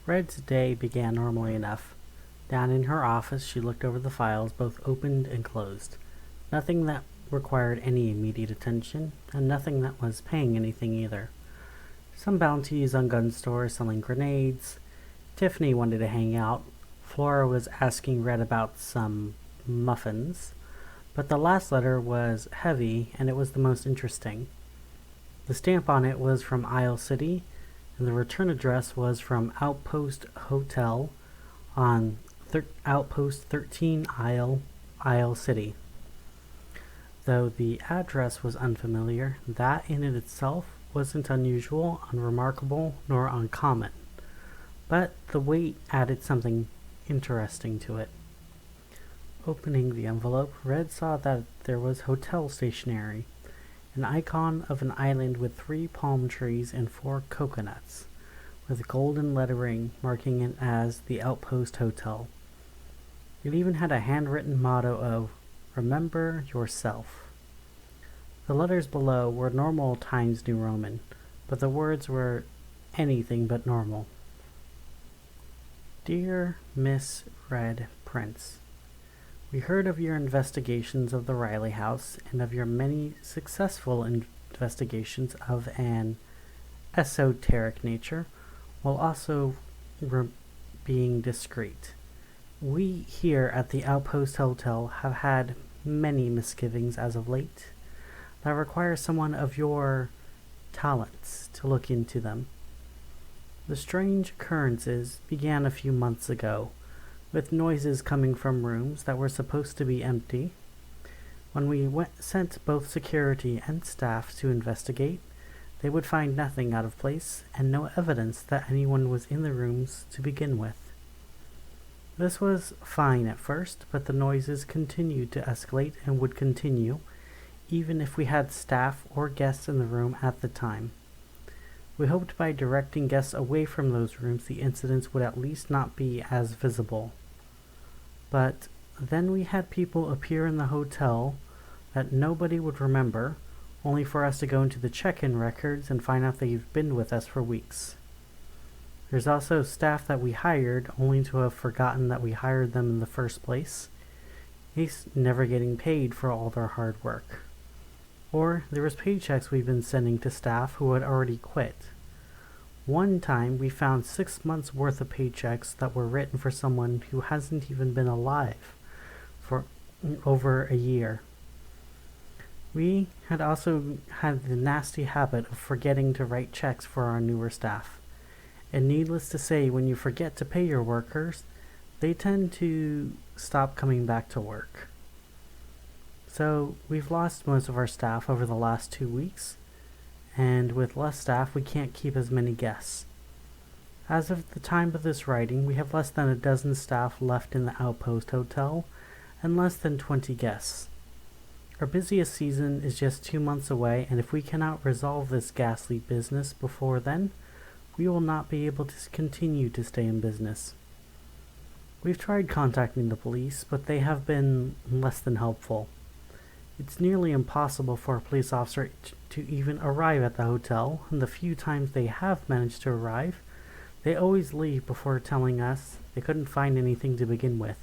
Red's day began normally enough. Down in her office, she looked over the files, both opened and closed. Nothing that required any immediate attention, and nothing that was paying anything either. Some bounties on gun stores selling grenades. Tiffany wanted to hang out. Flora was asking Red about some muffins. But the last letter was heavy, and it was the most interesting. The stamp on it was from Isle City, and the return address was from Outpost Hotel on Outpost 13 Isle City. Though the address was unfamiliar, that in it itself wasn't unusual, unremarkable, nor uncommon. But the weight added something interesting to it. Opening the envelope, Red saw that there was hotel stationery, an icon of an island with 3 palm trees and 4 coconuts, with golden lettering marking it as the Outpost Hotel. It even had a handwritten motto of "Remember Yourself." The letters below were normal Times New Roman, but the words were anything but normal. Dear Miss Red Prince, we heard of your investigations of the Riley house and of your many successful investigations of an esoteric nature, while also being discreet. We here at the Outpost Hotel have had many misgivings as of late that require someone of your talents to look into them. The strange occurrences began a few months ago, with noises coming from rooms that were supposed to be empty. When we sent both security and staff to investigate, they would find nothing out of place and no evidence that anyone was in the rooms to begin with. This was fine at first, but the noises continued to escalate and would continue, even if we had staff or guests in the room at the time. We hoped by directing guests away from those rooms the incidents would at least not be as visible. But then we had people appear in the hotel that nobody would remember, only for us to go into the check-in records and find out they've been with us for weeks. There's also staff that we hired only to have forgotten that we hired them in the first place, never getting paid for all their hard work. Or there was paychecks we've been sending to staff who had already quit. One time we found 6 months worth of paychecks that were written for someone who hasn't even been alive for over a year. We had also had the nasty habit of forgetting to write checks for our newer staff. And needless to say, when you forget to pay your workers, they tend to stop coming back to work. So we've lost most of our staff over the last 2 weeks, and with less staff we can't keep as many guests. As of the time of this writing, we have less than a dozen staff left in the Outpost Hotel, and less than 20 guests. Our busiest season is just 2 months away, and if we cannot resolve this ghastly business before then, we will not be able to continue to stay in business. We've tried contacting the police, but they have been less than helpful. It's nearly impossible for a police officer to even arrive at the hotel, and the few times they have managed to arrive, they always leave before telling us they couldn't find anything to begin with.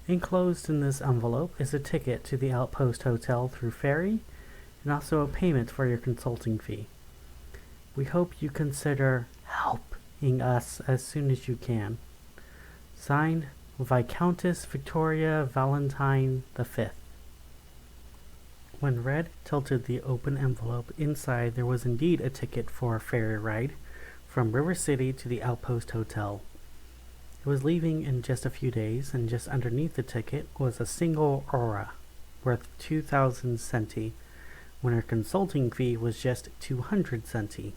Enclosed in this envelope is a ticket to the Outpost Hotel through ferry, and also a payment for your consulting fee. We hope you consider helping us as soon as you can. Signed, Viscountess Victoria Valentine V. When Red tilted the open envelope, inside there was indeed a ticket for a ferry ride from River City to the Outpost Hotel. It was leaving in just a few days, and just underneath the ticket was a single aura, worth 2,000 centi, when her consulting fee was just 200 centi.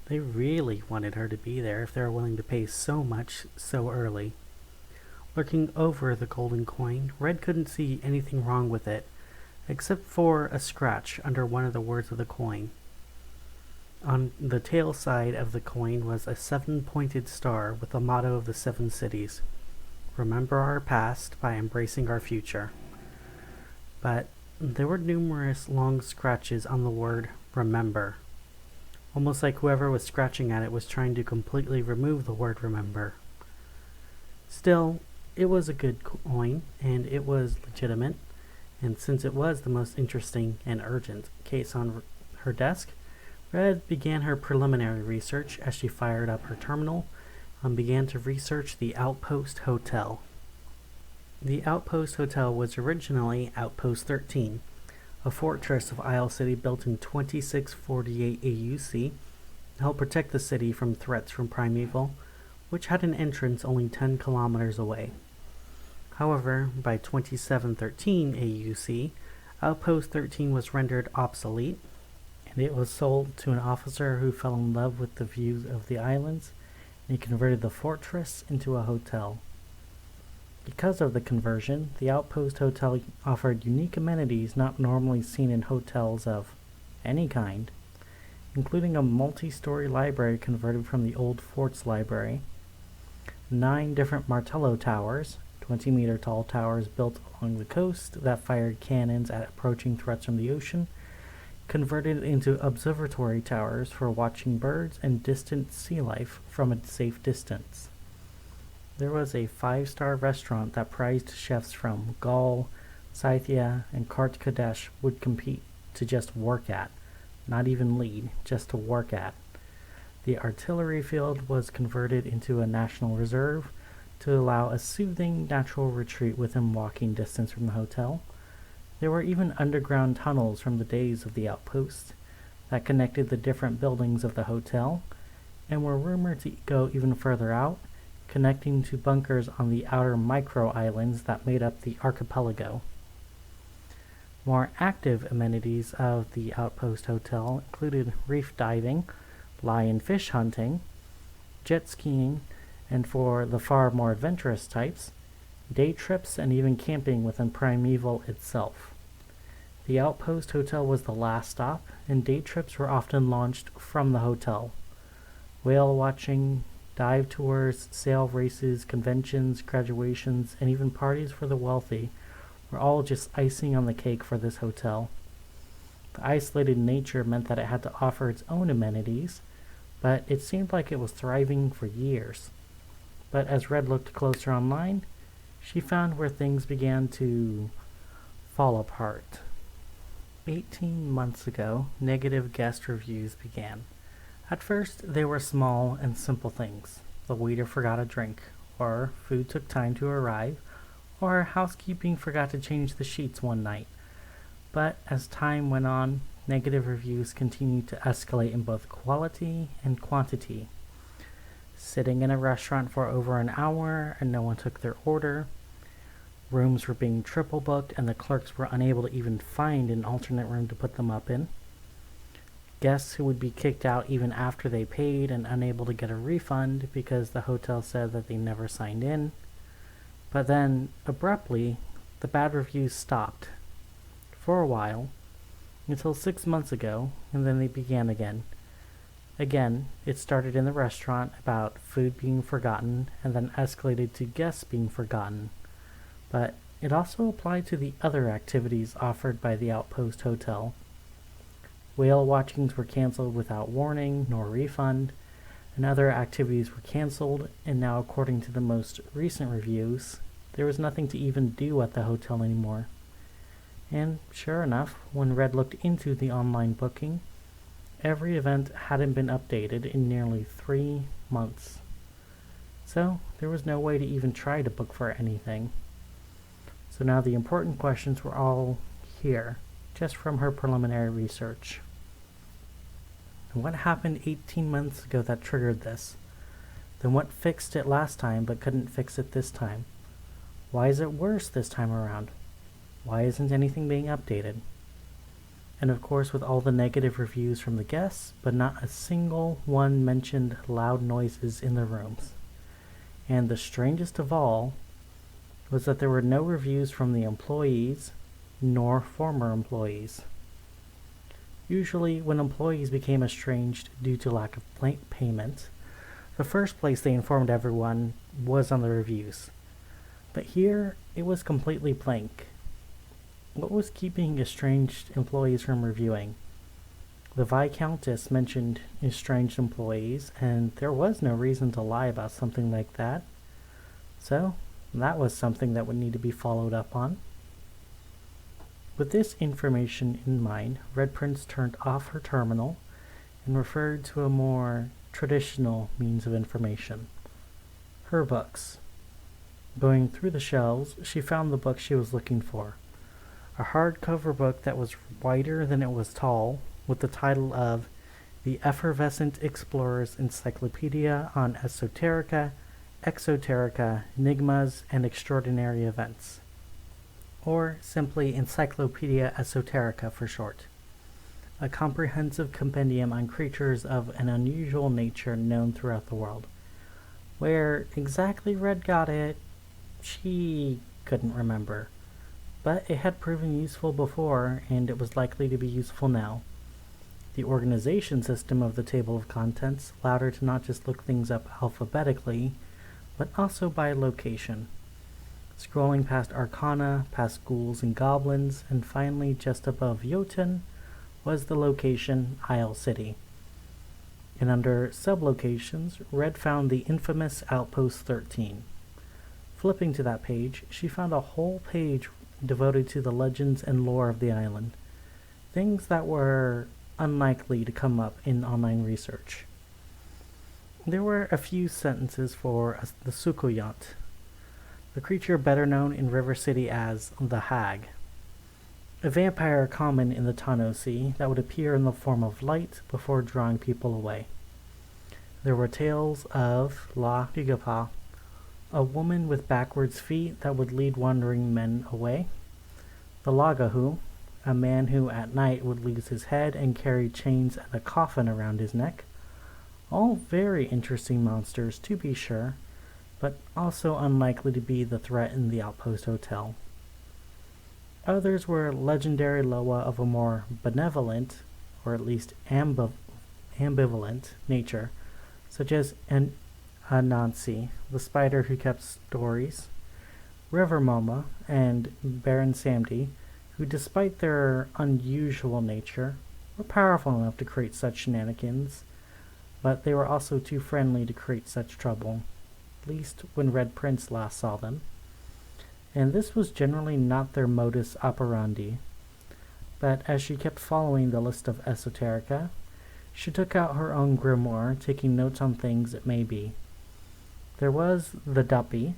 They really wanted her to be there if they were willing to pay so much so early. Looking over the golden coin, Red couldn't see anything wrong with it, except for a scratch under one of the words of the coin. On the tail side of the coin was a 7-pointed star with the motto of the 7 cities: "Remember our past by embracing our future." But there were numerous long scratches on the word "remember." almost like whoever was scratching at it was trying to completely remove the word remember. Still, it was a good coin, and it was legitimate, and since it was the most interesting and urgent case on her desk, Red began her preliminary research as she fired up her terminal and began to research the Outpost Hotel. The Outpost Hotel was originally Outpost 13, a fortress of Isle City built in 2648 AUC to help protect the city from threats from primeval, which had an entrance only 10 kilometers away. However, by 2713 AUC, Outpost 13 was rendered obsolete, and it was sold to an officer who fell in love with the views of the islands, and he converted the fortress into a hotel. Because of the conversion, the Outpost Hotel offered unique amenities not normally seen in hotels of any kind, including a multi-story library converted from the old fort's library, 9 different Martello towers, 20-meter tall towers built along the coast that fired cannons at approaching threats from the ocean, converted into observatory towers for watching birds and distant sea life from a safe distance. There was a 5-star restaurant that prized chefs from Gaul, Scythia, and Kart Kadesh would compete to just work at, not even lead, just to work at. The artillery field was converted into a national reserve to allow a soothing natural retreat within walking distance from the hotel. There were even underground tunnels from the days of the outpost that connected the different buildings of the hotel and were rumored to go even further out, connecting to bunkers on the outer micro-islands that made up the archipelago. More active amenities of the Outpost Hotel included reef diving, lion fish hunting, jet skiing, and for the far more adventurous types, day trips and even camping within Primeval itself. The Outpost Hotel was the last stop, and day trips were often launched from the hotel. Whale watching, dive tours, sail races, conventions, graduations, and even parties for the wealthy were all just icing on the cake for this hotel. The isolated nature meant that it had to offer its own amenities, but it seemed like it was thriving for years. But as Red looked closer online, she found where things began to fall apart. 18 months ago, negative guest reviews began. At first, they were small and simple things. The waiter forgot a drink, or food took time to arrive, or housekeeping forgot to change the sheets one night. But as time went on, negative reviews continued to escalate in both quality and quantity. Sitting in a restaurant for over an hour and no one took their order. Rooms were being triple booked and the clerks were unable to even find an alternate room to put them up in. Guests who would be kicked out even after they paid and unable to get a refund because the hotel said that they never signed in. But then, abruptly, the bad reviews stopped. For a while, until 6 months ago, and then they began again. Again, it started in the restaurant about food being forgotten and then escalated to guests being forgotten. But it also applied to the other activities offered by the Outpost Hotel. Whale watchings were canceled without warning nor refund, and other activities were canceled, and now according to the most recent reviews, there was nothing to even do at the hotel anymore. And sure enough, when Red looked into the online booking, every event hadn't been updated in nearly 3 months. So there was no way to even try to book for anything. So now the important questions were all here, just from her preliminary research. And what happened 18 months ago that triggered this? Then what fixed it last time but couldn't fix it this time? Why is it worse this time around? Why isn't anything being updated? And of course, with all the negative reviews from the guests, but not a single one mentioned loud noises in the rooms. And the strangest of all was that there were no reviews from the employees nor former employees. Usually, when employees became estranged due to lack of payment, the first place they informed everyone was on the reviews. But here, it was completely blank. What was keeping estranged employees from reviewing? The Viscountess mentioned estranged employees, and there was no reason to lie about something like that. So, that was something that would need to be followed up on. With this information in mind, Red Prince turned off her terminal and referred to a more traditional means of information. Her books. Going through the shelves, she found the book she was looking for. A hardcover book that was wider than it was tall, with the title of The Effervescent Explorer's Encyclopedia on Esoterica, Exoterica, Enigmas, and Extraordinary Events. Or simply Encyclopedia Esoterica for short. A comprehensive compendium on creatures of an unusual nature known throughout the world. Where exactly Red got it, she couldn't remember. But it had proven useful before, and it was likely to be useful now. The organization system of the table of contents allowed her to not just look things up alphabetically, but also by location. Scrolling past Arcana, past ghouls and goblins, and finally just above Jotun was the location Isle City. And under sublocations, Red found the infamous Outpost 13. Flipping to that page, she found a whole page devoted to the legends and lore of the island. Things that were unlikely to come up in online research. There were a few sentences for the Sukoyant, the creature better known in River City as the Hag. A vampire common in the Tano Sea that would appear in the form of light before drawing people away. There were tales of La Figapa, a woman with backwards feet that would lead wandering men away. The Lagahu, a man who at night would lose his head and carry chains and a coffin around his neck. All very interesting monsters, to be sure, but also unlikely to be the threat in the Outpost Hotel. Others were legendary Loa of a more benevolent, or at least ambivalent, nature, such as Anansi, the spider who kept stories, River Moma, and Baron Samdi, who despite their unusual nature, were powerful enough to create such shenanigans, but they were also too friendly to create such trouble, at least when Red Prince last saw them. And this was generally not their modus operandi. But as she kept following the list of esoterica, she took out her own grimoire, taking notes on things it may be. There was the Duppy,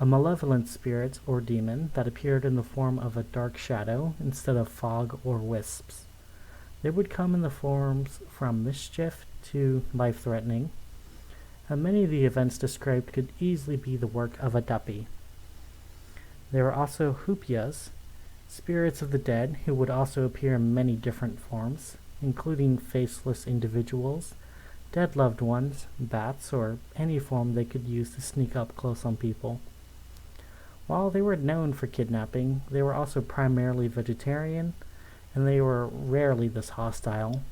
a malevolent spirit or demon that appeared in the form of a dark shadow instead of fog or wisps. They would come in the forms from mischief to life-threatening, and many of the events described could easily be the work of a Duppy. There were also Hupias, spirits of the dead who would also appear in many different forms, including faceless individuals, dead loved ones, bats, or any form they could use to sneak up close on people. While they were known for kidnapping, they were also primarily vegetarian, and they were rarely this hostile,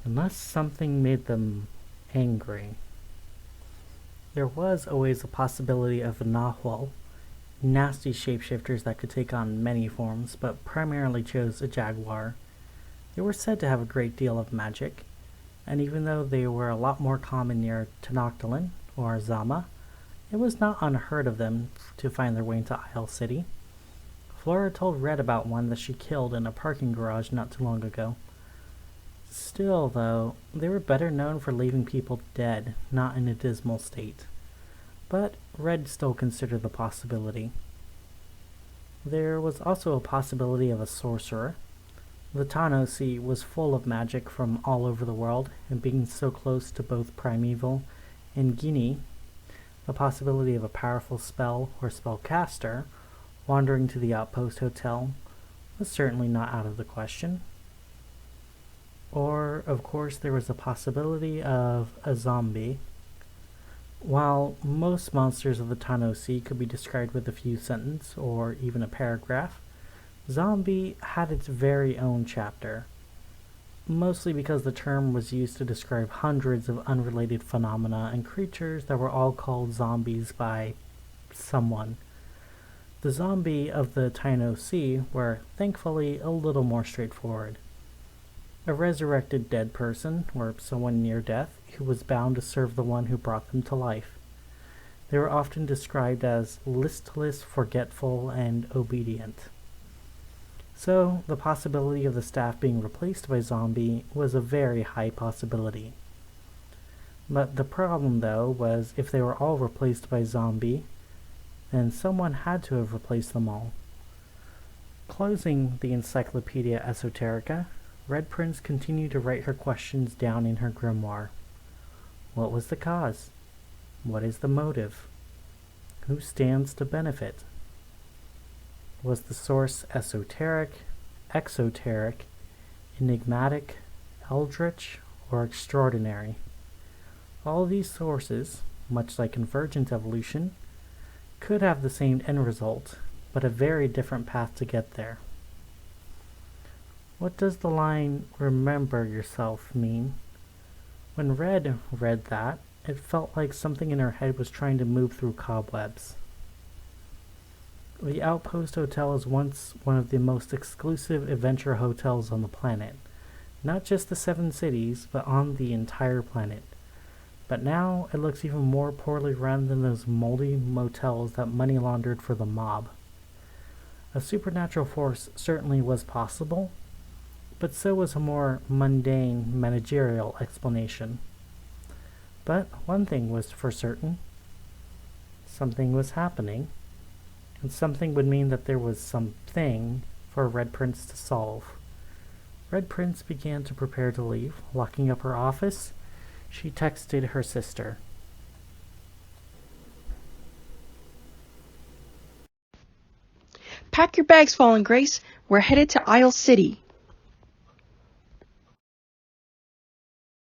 unless something made them angry. There was always a possibility of a Nahual, nasty shapeshifters that could take on many forms, but primarily chose a jaguar. They were said to have a great deal of magic, and even though they were a lot more common near Tenoctlan or Zama, it was not unheard of them to find their way into Isle City. Flora told Red about one that she killed in a parking garage not too long ago. Still, though, they were better known for leaving people dead, not in a dismal state. But Red still considered the possibility. There was also a possibility of a sorcerer. The Tano Sea was full of magic from all over the world, and being so close to both primeval and Guinea, the possibility of a powerful spell or spellcaster wandering to the Outpost Hotel was certainly not out of the question. Or, of course, there was the possibility of a zombie. While most monsters of the Tano Sea could be described with a few sentences or even a paragraph, zombie had its very own chapter, mostly because the term was used to describe hundreds of unrelated phenomena and creatures that were all called zombies by someone. The zombie of the Tano Sea were thankfully a little more straightforward. A resurrected dead person, or someone near death, who was bound to serve the one who brought them to life. They were often described as listless, forgetful, and obedient. So, the possibility of the staff being replaced by zombie was a very high possibility. But the problem, though, was if they were all replaced by zombie, then someone had to have replaced them all. Closing the Encyclopedia Esoterica, Red Prince continued to write her questions down in her grimoire. What was the cause? What is the motive? Who stands to benefit? Was the source esoteric, exoteric, enigmatic, eldritch, or extraordinary? All these sources, much like convergent evolution, could have the same end result, but a very different path to get there. What does the line, "remember yourself," mean? When Red read that, it felt like something in her head was trying to move through cobwebs. The Outpost Hotel was once one of the most exclusive adventure hotels on the planet. Not just the 7 cities, but on the entire planet. But now it looks even more poorly run than those moldy motels that money laundered for the mob. A supernatural force certainly was possible, but so was a more mundane managerial explanation. But one thing was for certain. Something was happening, and something would mean that there was something for Red Prince to solve. Red Prince began to prepare to leave. Locking up her office, she texted her sister. Pack your bags, Fallen Grace. We're headed to Isle City.